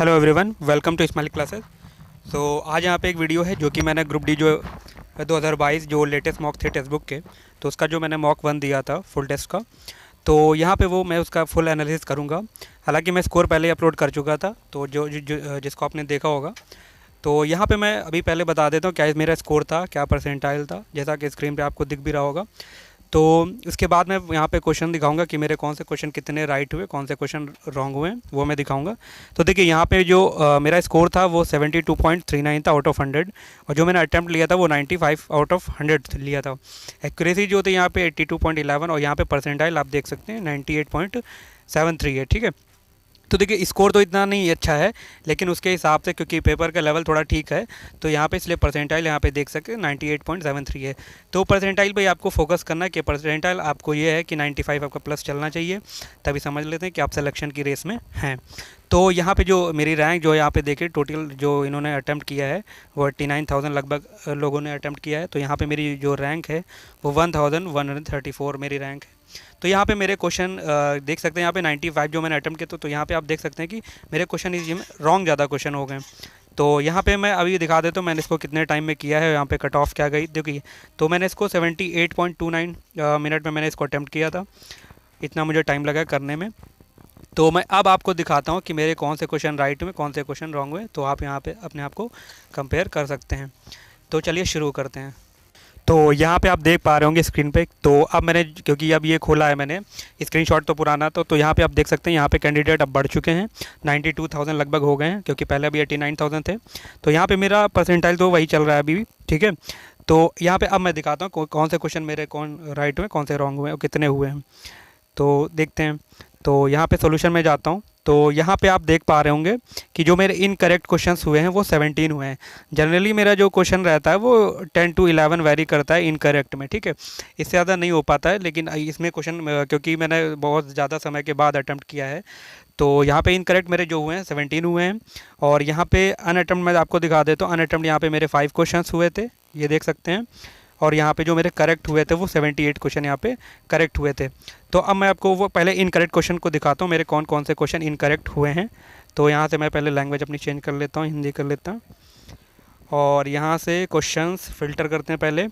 Hello everyone, welcome to smile classes. So आज यहाँ पे एक वीडियो है जो कि मैंने ग्रुप डी जो 2022 जो लेटेस्ट मॉक थे टेक्स्ट बुक के, तो उसका जो मैंने मॉक 1 दिया था फुल टेस्ट का, तो यहाँ पे वो मैं उसका फुल एनालिसिस करूँगा। हालांकि मैं स्कोर पहले ही अपलोड कर चुका था, तो जिसको आपने देखा होगा। तो यहाँ पे मैं अभी पहले बता देता हूँ क्या मेरा स्कोर था, क्या परसेंटाइल था, जैसा कि स्क्रीन पे आपको दिख भी रहा होगा। तो उसके बाद मैं यहाँ पे क्वेश्चन दिखाऊंगा कि मेरे कौन से क्वेश्चन कितने राइट हुए, कौन से क्वेश्चन रॉन्ग हुए, वो मैं दिखाऊंगा। तो देखिए यहाँ पे जो मेरा स्कोर था वो 72.39 था आउट ऑफ 100, और जो मैंने अटैम्प्ट लिया था वो 95 आउट ऑफ 100 लिया था। एक्यूरेसी जो थी यहाँ पे 82.11, और यहाँ पे परसेंटाइल आप देख सकते हैं 98.73 है। ठीक है, तो देखिए स्कोर तो इतना नहीं अच्छा है, लेकिन उसके हिसाब से क्योंकि पेपर का लेवल थोड़ा ठीक है, तो यहाँ पे इसलिए परसेंटाइल यहाँ पे देख सकते हैं 98.73 है। तो परसेंटाइल पे आपको फोकस करना है कि परसेंटाइल आपको ये है कि 95 आपका प्लस चलना चाहिए, तभी समझ लेते हैं कि आप सिलेक्शन की रेस में हैं। तो यहाँ पे जो मेरी रैंक जो यहाँ पे देखिए, टोटल जो इन्होंने अटैम्प्ट किया है वो 89,000 लगभग लोगों ने अटैम्प्ट किया है। तो यहाँ पे मेरी जो रैंक है वो 1134 मेरी रैंक है। तो यहाँ पे मेरे क्वेश्चन देख सकते हैं, यहाँ पे 95 जो मैंने अटैम्प्ट किए, तो यहाँ पे आप देख सकते हैं कि मेरे क्वेश्चन इस में रॉन्ग ज़्यादा क्वेश्चन हो गए। तो यहाँ पे मैं अभी दिखा देता हूँ मैंने इसको कितने टाइम में किया है। यहाँ पे कट ऑफ क्या गई देखिए, तो मैंने इसको 78.29 मिनट में मैंने इसको अटैम्प्ट किया था, इतना मुझे टाइम लगा करने में। तो मैं अब आपको दिखाता हूँ कि मेरे कौन से क्वेश्चन राइट हुए, कौन से क्वेश्चन रॉन्ग हुए, तो आप यहाँ पे अपने आप को कंपेयर कर सकते हैं। तो चलिए शुरू करते हैं। तो यहाँ पे आप देख पा रहे होंगे स्क्रीन पे। तो अब मैंने क्योंकि अब ये खोला है मैंने, स्क्रीनशॉट तो पुराना, तो यहाँ पे आप देख सकते हैं यहाँ पे कैंडिडेट अब बढ़ चुके हैं, 92,000 लगभग हो गए हैं, क्योंकि पहले अभी 89,000 थे। तो यहाँ पे मेरा परसेंटाइल तो वही चल रहा है अभी भी। ठीक है, तो यहाँ पे अब मैं दिखाता हूँ कौन से क्वेश्चन मेरे कौन राइट हुए, कौन से रॉन्ग हुए और कितने हुए हैं। तो देखते हैं। तो यहाँ पे सॉल्यूशन में जाता हूँ, तो यहाँ पे आप देख पा रहे होंगे कि जो मेरे इनकरेक्ट क्वेश्चंस हुए हैं वो 17 हुए हैं। जनरली मेरा जो क्वेश्चन रहता है वो 10 to 11 वेरी करता है इनकरेक्ट में। ठीक है, इससे ज़्यादा नहीं हो पाता है, लेकिन इसमें क्वेश्चन क्योंकि मैंने बहुत ज़्यादा समय के बाद अटैम्प्ट किया है, तो यहाँ पे इनकरेक्ट मेरे जो हुए हैं 17 हुए हैं। और यहाँ पे अनअटैम्प्ट मैं आपको दिखा देता हूँ। अनअटैम्प्ट यहाँ पे मेरे 5 क्वेश्चन हुए थे, ये देख सकते हैं। और यहाँ पे जो मेरे करेक्ट हुए थे वो 78 क्वेश्चन यहाँ पे करेक्ट हुए थे। तो अब मैं आपको वो पहले इनकरेक्ट क्वेश्चन को दिखाता हूँ मेरे कौन कौन से क्वेश्चन इनकरेक्ट हुए हैं। तो यहाँ से मैं पहले लैंग्वेज अपनी चेंज कर लेता हूँ, हिंदी कर लेता हूँ, और यहाँ से क्वेश्चंस फ़िल्टर करते हैं पहले।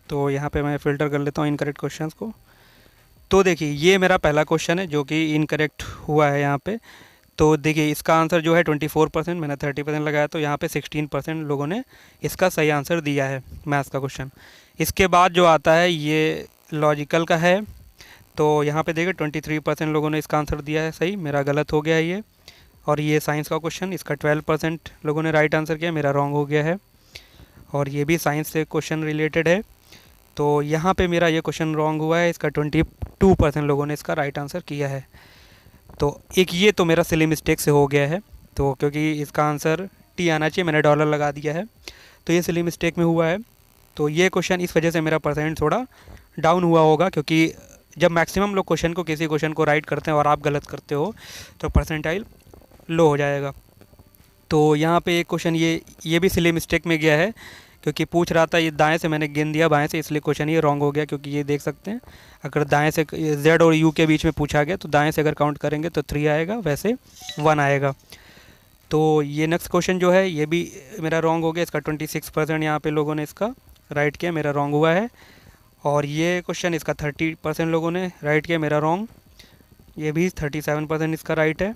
तो यहाँ पे मैं फ़िल्टर कर लेता हूँ इनकरेक्ट क्वेश्चंस को। तो देखिए ये मेरा पहला क्वेश्चन है जो कि इनकरेक्ट हुआ है यहाँ पे। तो देखिए इसका आंसर जो है 24%, मैंने 30% लगाया, तो यहाँ पे 16% लोगों ने इसका सही आंसर दिया है मैथ्स का क्वेश्चन। इसके बाद जो आता है ये लॉजिकल का है। तो यहाँ पे देखिए 23% लोगों ने इसका आंसर दिया है सही, मेरा गलत हो गया है ये। और ये साइंस का क्वेश्चन, इसका 12% लोगों ने राइट आंसर किया, मेरा रॉन्ग हो गया है। और ये भी साइंस से क्वेश्चन रिलेटेड है, तो यहाँ पे मेरा ये क्वेश्चन रॉन्ग हुआ है, इसका 22% लोगों ने इसका राइट आंसर किया है। तो एक ये तो मेरा सिली मिस्टेक से हो गया है, तो क्योंकि इसका आंसर टी आना चाहिए, मैंने डॉलर लगा दिया है, तो ये सिली मिस्टेक में हुआ है। तो ये क्वेश्चन इस वजह से मेरा परसेंट थोड़ा डाउन हुआ होगा, क्योंकि जब मैक्सिमम लोग क्वेश्चन को किसी क्वेश्चन को राइट करते हैं और आप गलत करते हो तो परसेंटाइल लो हो जाएगा। तो यहाँ पे एक क्वेश्चन ये भी सिली मिस्टेक में गया है, क्योंकि पूछ रहा था ये दाएं से, मैंने गिन दिया बाएं से, इसलिए क्वेश्चन ये रॉन्ग हो गया। क्योंकि ये देख सकते हैं अगर दाएं से जेड और यू के बीच में पूछा गया तो दाएं से अगर काउंट करेंगे तो 3 आएगा, वैसे 1 आएगा। तो ये नेक्स्ट क्वेश्चन जो है ये भी मेरा रॉन्ग हो गया, इसका 26% यहाँ पे लोगों ने इसका राइट किया, मेरा रॉन्ग हुआ है। और ये क्वेश्चन इसका 30% लोगों ने राइट किया, मेरा रॉन्ग, ये भी 37% इसका राइट है।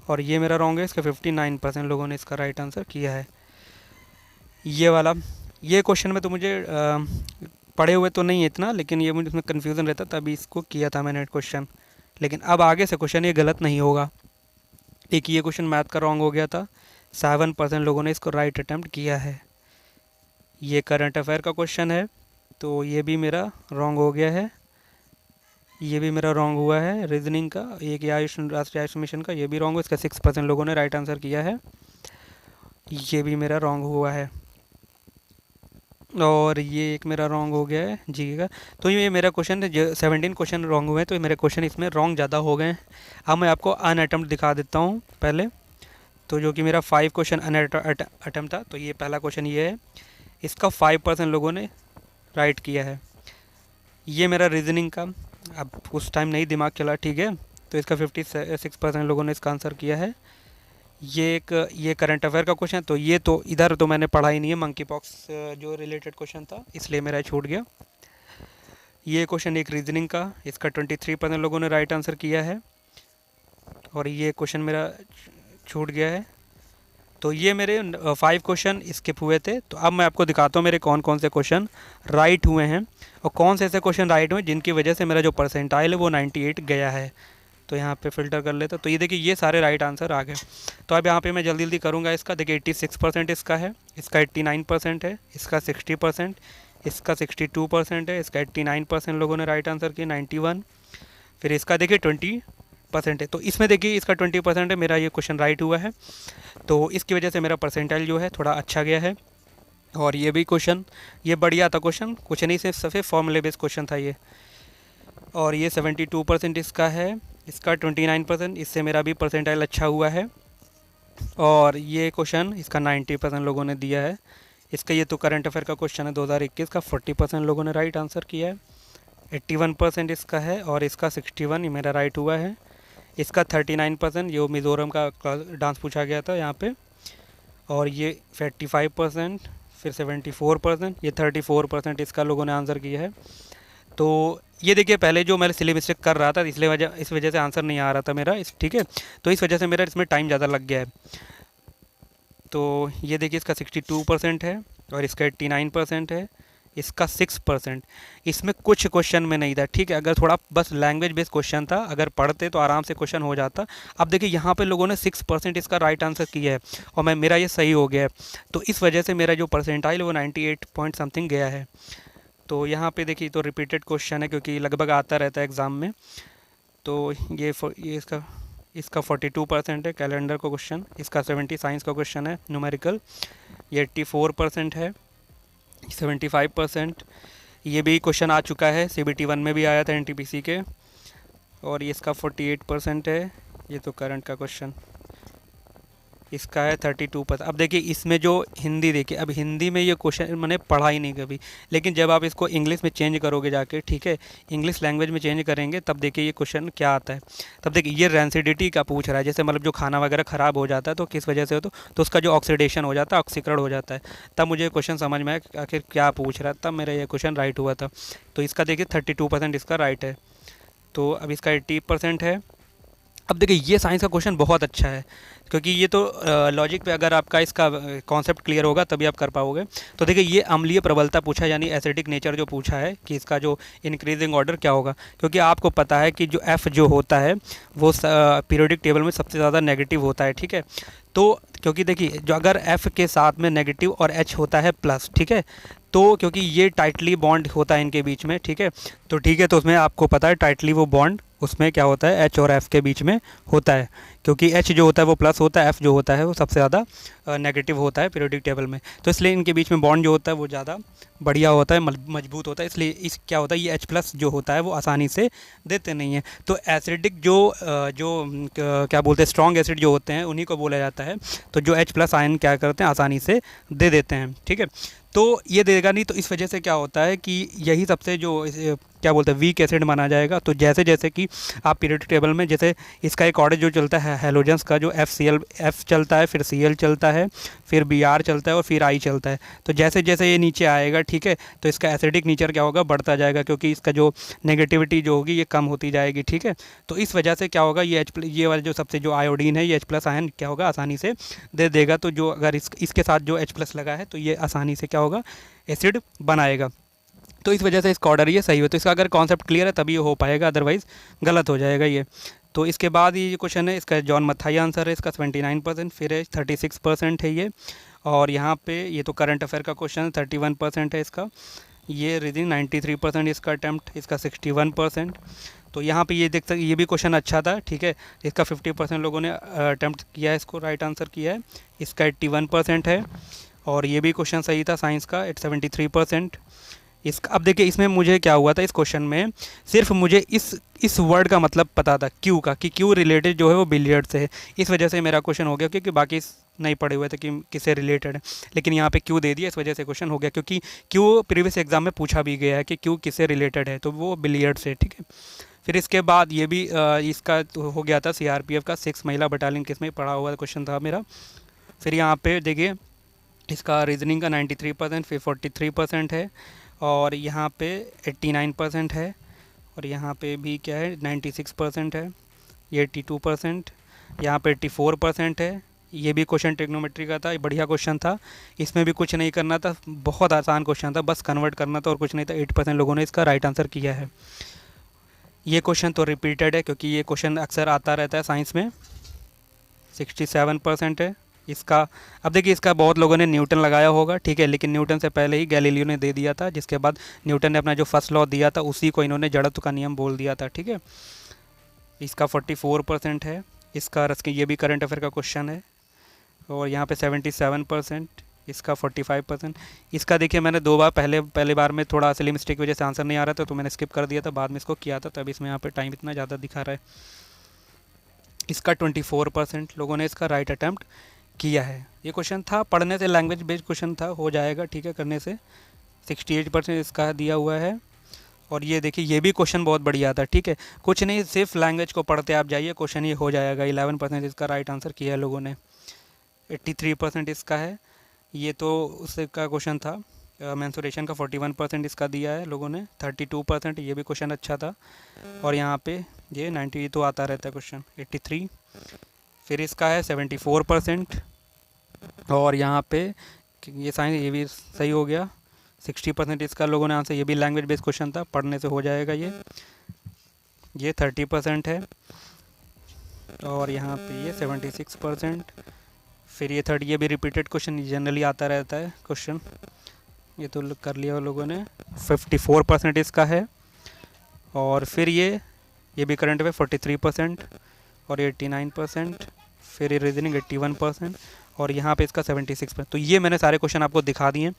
और ये मेरा रॉन्ग है, इसका 59% लोगों ने इसका राइट आंसर किया है। ये वाला ये क्वेश्चन में तो मुझे पढ़े हुए तो नहीं है इतना, लेकिन ये मुझे उसमें कन्फ्यूज़न रहता, तभी इसको किया था मैंने क्वेश्चन। लेकिन अब आगे से क्वेश्चन ये गलत नहीं होगा। एक ये क्वेश्चन मैथ का रॉन्ग हो गया था, 7% लोगों ने इसको राइट अटैम्प्ट किया है। ये करंट अफेयर का क्वेश्चन है, तो ये भी मेरा रॉन्ग हो गया है, ये भी मेरा रॉन्ग हुआ है। रीजनिंग का एक आयुष राष्ट्रीय आयुष मिशन का, ये भी रॉन्ग हुआ, इसका 6% लोगों ने राइट आंसर किया है, ये भी मेरा रॉन्ग हुआ है। और ये एक मेरा रॉन्ग हो गया है जी का। तो ये मेरा क्वेश्चन 17 क्वेश्चन रॉन्ग हुए हैं, तो मेरे क्वेश्चन इसमें रॉन्ग ज़्यादा हो गए हैं। अब मैं आपको अन अटैम्प्ट दिखा देता हूँ पहले। तो जो कि मेरा 5 क्वेश्चन अन अटैम्प्ट था, तो ये पहला क्वेश्चन ये है, इसका 5% लोगों ने राइट किया है। ये मेरा रीजनिंग का, अब उस टाइम नहीं दिमाग चला, ठीक है, तो इसका 56% लोगों ने इसका आंसर किया है। ये करंट अफेयर का क्वेश्चन, तो ये तो इधर तो मैंने पढ़ा ही नहीं है, मंकी पॉक्स जो रिलेटेड क्वेश्चन था, इसलिए मेरा छूट गया। ये क्वेश्चन एक रीजनिंग का, इसका 23% लोगों ने राइट आंसर किया है, और ये क्वेश्चन मेरा छूट गया है। तो ये मेरे 5 क्वेश्चन स्किप हुए थे। तो अब मैं आपको दिखाता हूँ मेरे कौन कौन से क्वेश्चन राइट हुए हैं, और कौन से ऐसे क्वेश्चन राइट हुए जिनकी वजह से मेरा जो परसेंटाइल है वो 98 गया है। तो यहाँ पे फ़िल्टर कर लेते, तो ये देखिए ये सारे राइट आंसर आ गए। तो अब यहाँ पे मैं जल्दी जल्दी करूँगा इसका। देखिए 86% इसका है, इसका 89% है, इसका 60%, इसका 62% है, इसका 89% लोगों ने राइट आंसर किया, 91। फिर इसका देखिए 20% है। तो इसमें देखिए इसका 20% है, मेरा ये क्वेश्चन राइट हुआ है। तो इसकी वजह से मेरा परसेंटाइल जो है थोड़ा अच्छा गया है। और ये भी क्वेश्चन ये बढ़िया था क्वेश्चन, कुछ नहीं सिर्फ फॉर्मूले बेस्ड क्वेश्चन था ये। और ये 72% इसका है, इसका 29%, इससे मेरा भी परसेंटाइल अच्छा हुआ है। और ये क्वेश्चन इसका 90% लोगों ने दिया है। इसका ये तो करंट अफेयर का क्वेश्चन है 2021 का, 40% लोगों ने राइट आंसर किया है। 81% इसका है, और इसका 61 ये मेरा राइट हुआ है। इसका 39% ये मिज़ोरम का डांस पूछा गया था यहाँ पे। और ये 85%, फिर 74%, ये 34% इसका लोगों ने आंसर किया है। तो ये देखिए पहले जो मैं सिली मिस्टेक कर रहा था, इसलिए इस वजह से आंसर नहीं आ रहा था मेरा, इस ठीक है। तो इस वजह से मेरा इसमें टाइम ज़्यादा लग गया है। तो ये देखिए इसका 62% है, और इसका 89% है, इसका 6%। इसमें कुछ क्वेश्चन में नहीं था, ठीक है। अगर थोड़ा बस लैंग्वेज बेस्ड क्वेश्चन था, अगर पढ़ते तो आराम से क्वेश्चन हो जाता। अब देखिए यहाँ पे लोगों ने 6% इसका राइट आंसर किया है, और मेरा ये सही हो गया है। तो इस वजह से मेरा जो परसेंटाइल वो 98 पॉइंट समथिंग गया है। तो यहाँ पे देखिए तो रिपीटेड क्वेश्चन है, क्योंकि लगभग आता रहता है एग्ज़ाम में। तो ये इसका 42% है कैलेंडर का क्वेश्चन, इसका 70 साइंस का क्वेश्चन है न्यूमेरिकल, ये 84% है, 75%। ये भी क्वेश्चन आ चुका है, CBT 1 में भी आया था NTPC के। और ये इसका 48% है, ये तो करंट का क्वेश्चन, इसका है 32%। अब देखिए इसमें जो हिंदी, देखिए अब हिंदी में ये क्वेश्चन मैंने पढ़ा ही नहीं कभी, लेकिन जब आप इसको इंग्लिश में चेंज करोगे जाके, ठीक है, इंग्लिश लैंग्वेज में चेंज करेंगे, तब देखिए ये क्वेश्चन क्या आता है। तब देखिए ये रेंसिडिटी का पूछ रहा है, जैसे मतलब जो खाना वगैरह ख़राब हो जाता है तो किस वजह से हो, तो उसका जो ऑक्सीडेशन हो जाता है, ऑक्सीकरण हो जाता है। तब मुझे क्वेश्चन समझ में आया आखिर क्या पूछ रहा है, तब मेरा ये क्वेश्चन राइट हुआ था। तो इसका देखिए 32% इसका राइट है। तो अब इसका 80% है। अब देखिए ये साइंस का क्वेश्चन बहुत अच्छा है, क्योंकि ये तो लॉजिक पे अगर आपका इसका कॉन्सेप्ट क्लियर होगा तभी आप कर पाओगे। तो देखिए ये अम्लीय प्रबलता पूछा है, यानी एसिडिक नेचर जो पूछा है कि इसका जो इंक्रीजिंग ऑर्डर क्या होगा। क्योंकि आपको पता है कि जो एफ़ जो होता है वो पीरियोडिक टेबल में सबसे ज़्यादा नेगेटिव होता है, ठीक है। तो क्योंकि देखिए जो अगर एफ़ के साथ में नेगेटिव और एच होता है प्लस, ठीक है, तो क्योंकि ये टाइटली बॉन्ड होता है इनके बीच में, ठीक है। तो ठीक है, तो उसमें आपको पता है टाइटली वो बॉन्ड उसमें क्या होता है, एच और एफ़ के बीच में होता है। क्योंकि एच जो होता है वो प्लस होता है, एफ़ जो होता है वो सबसे ज़्यादा नेगेटिव होता है पीरियोडिक टेबल में। तो इसलिए इनके बीच में बॉन्ड जो होता है वो ज़्यादा बढ़िया होता है, मजबूत होता है। इसलिए इस क्या होता है, ये एच प्लस जो होता है वो आसानी से देते नहीं हैं। तो एसिडिक क्या बोलते हैं, स्ट्रॉन्ग एसिड जो होते हैं उन्हीं को बोला जाता है। तो जो एच प्लस आयन क्या करते हैं, आसानी से दे देते हैं, ठीक है। तो ये देगा नहीं, तो इस वजह से क्या होता है कि यही सबसे जो क्या बोलते हैं वीक एसिड माना जाएगा। तो जैसे जैसे कि आप पीरियोडिक टेबल में, जैसे इसका एक ऑर्डर जो चलता है हैलोजेंस का, जो एफ चलता है, फिर Cl चलता है, फिर Br चलता है, और फिर I चलता है। तो जैसे जैसे ये नीचे आएगा, ठीक है, तो इसका एसिडिक नेचर क्या होगा, बढ़ता जाएगा, क्योंकि इसका जो नेगेटिविटी जो होगी ये कम होती जाएगी, ठीक है। तो इस वजह से क्या होगा, ये वाला जो सबसे जो आयोडीन है, ये H प्लस आयन क्या होगा, आसानी से दे देगा। तो जो अगर इसके साथ जो H प्लस लगा है तो ये आसानी से क्या होगा, एसिड बनाएगा। तो इस वजह से इसका ऑर्डर ये सही हो। तो इसका अगर कॉन्सेप्ट क्लियर है तभी ये हो पाएगा, अदरवाइज़ गलत हो जाएगा ये। तो इसके बाद ये क्वेश्चन है, इसका जॉन मथाई आंसर है, इसका 79%, फिर है 36% है ये। और यहाँ पे ये तो करंट अफेयर का क्वेश्चन है, 31% है इसका। ये रीजनिंग 93% इसका अटैम्प्ट, इसका 61%। तो यहाँ पे ये देख सकते, ये भी क्वेश्चन अच्छा था, ठीक है। इसका 50% लोगों ने अटैम्प्ट किया है, इसको राइट आंसर किया है। इसका 81% है। और ये भी क्वेश्चन सही था साइंस का, 73%। इसका अब देखिए इसमें मुझे क्या हुआ था, इस क्वेश्चन में सिर्फ मुझे इस वर्ड का मतलब पता था, क्यू का, कि क्यू रिलेटेड जो है वो बिलियर्ड से है। इस वजह से मेरा क्वेश्चन हो गया, क्योंकि बाकी नहीं पढ़े हुए थे कि किससे रिलेटेड है, लेकिन यहाँ पे क्यू दे दिया, इस वजह से क्वेश्चन हो गया। क्योंकि क्यू प्रीवियस एग्जाम में पूछा भी गया है कि क्यू किससे रिलेटेड है, तो वो बिलियर्ड से, ठीक है। फिर इसके बाद ये भी इसका तो हो गया था सीआरपीएफ का 6 महिला बटालियन किस में पढ़ा हुआ क्वेश्चन था मेरा। फिर यहाँ पे देखिए इसका रीजनिंग का 93%, फिर 43% है, और यहाँ पे 89% है, और यहाँ पे भी क्या है 96% है, ये 82%, यहाँ पे 84% है। ये भी क्वेश्चन ट्रिग्नोमेट्री का था, ये बढ़िया क्वेश्चन था, इसमें भी कुछ नहीं करना था, बहुत आसान क्वेश्चन था, बस कन्वर्ट करना था और कुछ नहीं था। 8% लोगों ने इसका राइट आंसर किया है। ये क्वेश्चन तो रिपीटेड है क्योंकि ये क्वेश्चन अक्सर आता रहता है साइंस में। 67% है इसका। अब देखिए इसका बहुत लोगों ने न्यूटन लगाया होगा, ठीक है, लेकिन न्यूटन से पहले ही गैलीलियो ने दे दिया था, जिसके बाद न्यूटन ने अपना जो फर्स्ट लॉ दिया था उसी को इन्होंने जड़त्व का नियम बोल दिया था, ठीक है। इसका 44% है इसका। रस के ये भी करंट अफेयर का क्वेश्चन है, और यहाँ पे 77%, इसका 45%। इसका देखिए मैंने 2 बार पहले बार में थोड़ा सिली मिस्टेक की वजह से आंसर नहीं आ रहा था तो मैंने स्किप कर दिया था, बाद में इसको किया था, तब इसमें यहाँ पे टाइम इतना ज़्यादा दिखा रहा है। इसका 24% लोगों ने इसका राइट अटैम्प्ट किया है। ये क्वेश्चन था पढ़ने से, लैंग्वेज बेस्ड क्वेश्चन था, हो जाएगा, ठीक है, करने से। 68% इसका दिया हुआ है। और ये देखिए ये भी क्वेश्चन बहुत बढ़िया था, ठीक है, कुछ नहीं, सिर्फ लैंग्वेज को पढ़ते आप जाइए, क्वेश्चन ये हो जाएगा। 11% इसका राइट आंसर किया है लोगों ने। 83% इसका है, ये तो उसका क्वेश्चन था। मेंसुरेशन का 41% इसका दिया है लोगों ने। 32% ये भी क्वेश्चन अच्छा था। और यहाँ पे ये 90 तो आता रहता है क्वेश्चन। 83। फिर इसका है 74%, और यहाँ पे ये साइंस ये भी सही हो गया। 60% इसका लोगों ने आंसर, ये भी लैंग्वेज बेस्ड क्वेश्चन था, पढ़ने से हो जाएगा ये 30% है। और यहाँ पे ये 76%। फिर ये ये भी रिपीटेड क्वेश्चन, जनरली आता रहता है क्वेश्चन, ये तो कर लिया लोगों ने। 54% इसका है। और फिर ये भी करंट में 43%, और 89%। फिर ये रीजनिंग 81%, और यहाँ पे इसका 76%। तो ये मैंने सारे क्वेश्चन आपको दिखा दिए।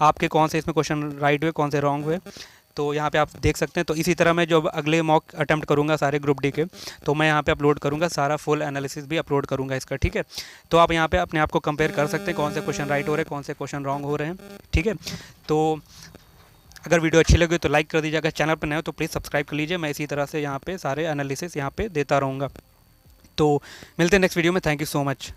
आपके कौन से इसमें क्वेश्चन राइट हुए, कौन से रॉन्ग हुए, तो यहाँ पे आप देख सकते हैं। तो इसी तरह मैं जो अगले मॉक अटेम्प्ट करूँगा सारे ग्रुप डी के, तो मैं यहाँ पे अपलोड करूँगा, सारा फुल एनालिसिस भी अपलोड करूँगा इसका, ठीक है। तो आप यहाँ पे अपने आप को कंपेयर कर सकते हैं, कौन से क्वेश्चन राइट हो रहे हैं, कौन से क्वेश्चन रॉन्ग हो रहे हैं, ठीक है। तो अगर वीडियो अच्छी लगी तो लाइक कर दीजिए, अगर चैनल पर नए हो तो प्लीज़ सब्सक्राइब कर लीजिए। मैं इसी तरह से यहाँ पे सारे एनालिसिस यहाँ पे देता रहूँगा। तो मिलते हैं नेक्स्ट वीडियो में। Thank you so much.